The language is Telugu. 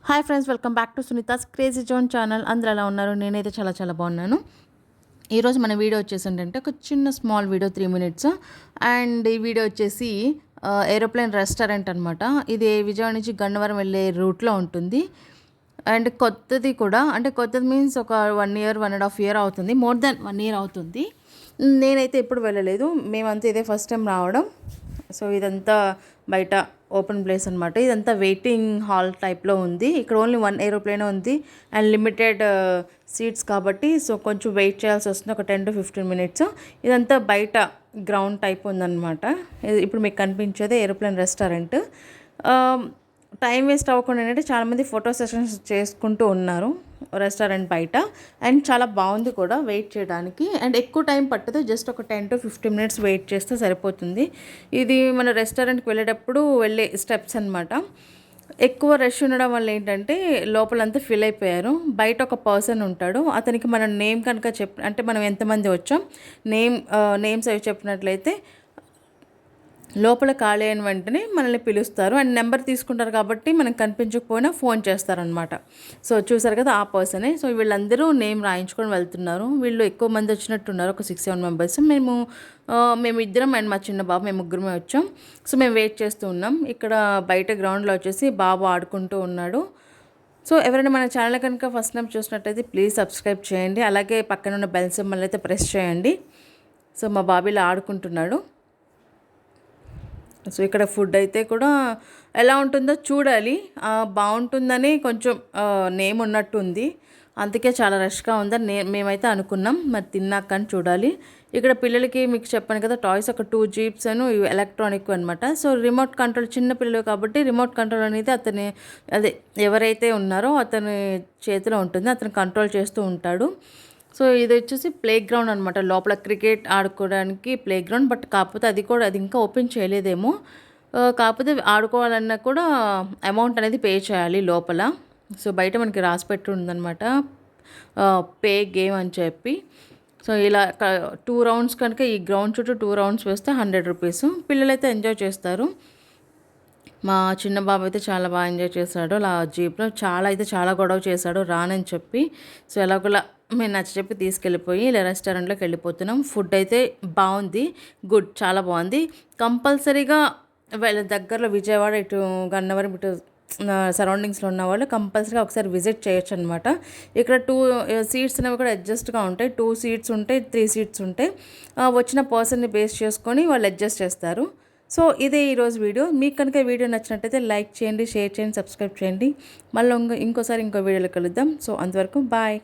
Hi friends, welcome back to Sunita's crazy zone channel. అందరూ ఎలా ఉన్నారు? నేనైతే చాలా చాలా బాగున్నాను. ఈరోజు మన వీడియో వచ్చేసి ఏంటంటే ఒక చిన్న స్మాల్ వీడియో 3 minutes. అండ్ ఈ వీడియో వచ్చేసి ఏరోప్లేన్ రెస్టారెంట్ అనమాట. ఇది విజయవాడ నుంచి గన్నవరం వెళ్ళే రూట్లో ఉంటుంది. అండ్ కొత్తది కూడా, అంటే కొత్తది మీన్స్ ఒక 1 year 1.5 year అవుతుంది. మోర్ దెన్ 1 year అవుతుంది. నేనైతే ఎప్పుడు వెళ్ళలేదు, మేమంతా ఇదే ఫస్ట్ టైం రావడం. సో ఇదంతా బయట ఓపెన్ ప్లేస్ అనమాట. ఇదంతా వెయిటింగ్ హాల్ టైప్లో ఉంది. ఇక్కడ ఓన్లీ 1 aeroplane ఉంది అండ్ లిమిటెడ్ సీట్స్ కాబట్టి సో కొంచెం వెయిట్ చేయాల్సి వస్తుంది, ఒక 10 to 15 minutes. ఇదంతా బయట గ్రౌండ్ టైప్ ఉందన్నమాట. ఇప్పుడు మీకు కనిపించేది ఏరోప్లేన్ రెస్టారెంట్. టైం వేస్ట్ అవ్వకుండా ఏంటంటే చాలామంది ఫోటో సెషన్స్ చేసుకుంటూ ఉన్నారు రెస్టారెంట్ బయట. అండ్ చాలా బాగుంది కూడా వెయిట్ చేయడానికి. అండ్ ఎక్కువ టైం పట్టదు, జస్ట్ ఒక 10 to 15 minutes వెయిట్ చేస్తే సరిపోతుంది. ఇది మన రెస్టారెంట్కి వెళ్ళేటప్పుడు వెళ్ళే స్టెప్స్ అనమాట. ఎక్కువ రష్ ఉండడం వల్ల ఏంటంటే లోపలంతా ఫిల్ అయిపోయారు. బయట ఒక పర్సన్ ఉంటాడు, అతనికి మనం నేమ్ కనుక అంటే మనం ఎంతమంది వచ్చాం నేమ్స్ అవి చెప్పినట్లయితే లోపల ఖాళీ అయిన వెంటనే మనల్ని పిలుస్తారు. అండ్ నెంబర్ తీసుకుంటారు కాబట్టి మనకు కనిపించకపోయినా ఫోన్ చేస్తారనమాట. సో చూసారు కదా, ఆ పర్సనే. సో వీళ్ళందరూ నేమ్ రాయించుకొని వెళ్తున్నారు. వీళ్ళు ఎక్కువ మంది వచ్చినట్టున్నారు, ఒక 6-7 members. మేము ఇద్దరం అండ్ మా చిన్న బాబు, మేము ముగ్గురమే వచ్చాం. సో మేము వెయిట్ చేస్తూ ఉన్నాం. ఇక్కడ బయట గ్రౌండ్లో వచ్చేసి బాబు ఆడుకుంటూ ఉన్నాడు. సో ఎవరైనా మన ఛానల్ కనుక ఫస్ట్ టైం చూసినట్టయితే ప్లీజ్ సబ్స్క్రైబ్ చేయండి. అలాగే పక్కన ఉన్న బెల్ సింబల్ అయితే ప్రెస్ చేయండి. సో మా బాబు ఇలా ఆడుకుంటున్నాడు. సో ఇక్కడ ఫుడ్ అయితే కూడా ఎలా ఉంటుందో చూడాలి. బాగుంటుందని కొంచెం నేమ్ ఉన్నట్టుంది, అందుకే చాలా రష్గా ఉందని మేమైతే అనుకున్నాం. మరి తిన్నాక కానీ చూడాలి. ఇక్కడ పిల్లలకి మీకు చెప్పాను కదా, టాయ్స్ ఒక 2 jeeps ఎలక్ట్రానిక్ అనమాట. సో రిమోట్ కంట్రోల్, చిన్న పిల్లలు కాబట్టి రిమోట్ కంట్రోల్ అనేది ఎవరైతే ఉన్నారో అతని చేతిలో ఉంటుంది, అతను కంట్రోల్ చేస్తూ ఉంటాడు. సో ఇది వచ్చేసి ప్లే గ్రౌండ్ అనమాట. లోపల క్రికెట్ ఆడుకోవడానికి ప్లే గ్రౌండ్. బట్ కాకపోతే అది ఇంకా ఓపెన్ చేయలేదేమో. కాకపోతే ఆడుకోవాలన్నా కూడా అమౌంట్ అనేది పే చేయాలి లోపల. సో బయట మనకి రాసి పెట్టి ఉందన్నమాట, పే గేమ్ అని చెప్పి. సో ఇలా 2 rounds కనుక ఈ గ్రౌండ్ చుట్టూ 2 rounds వేస్తే 100 rupees. పిల్లలైతే ఎంజాయ్ చేస్తారు. మా చిన్న బాబు అయితే చాలా బాగా ఎంజాయ్ చేశాడు అలా జీప్లో. చాలా గొడవ చేశాడు రానని చెప్పి. సో ఎలాగోలా మేము చెప్పి తీసుకెళ్ళిపోయి ఇలా రెస్టారెంట్లోకి వెళ్ళిపోతున్నాం. ఫుడ్ అయితే బాగుంది, చాలా బాగుంది. కంపల్సరీగా దగ్గరలో విజయవాడ, ఇటు గన్నవరం, ఇటు సరౌండింగ్స్లో ఉన్న వాళ్ళు కంపల్సరీగా ఒకసారి విజిట్ చేయొచ్చు అనమాట. ఇక్కడ 2 seats అనేవి కూడా అడ్జస్ట్గా ఉంటాయి. 2 seats ఉంటాయి, 3 seats ఉంటాయి. వచ్చిన పర్సన్ని బేస్ చేసుకొని వాళ్ళు అడ్జస్ట్ చేస్తారు. సో ఇదే ఈరోజు వీడియో. మీకు కనుక వీడియో నచ్చినట్టయితే లైక్ చేయండి, షేర్ చేయండి, సబ్స్క్రైబ్ చేయండి. మళ్ళీ ఇంకో వీడియోలో కలుద్దాం. సో అంతవరకు బాయ్.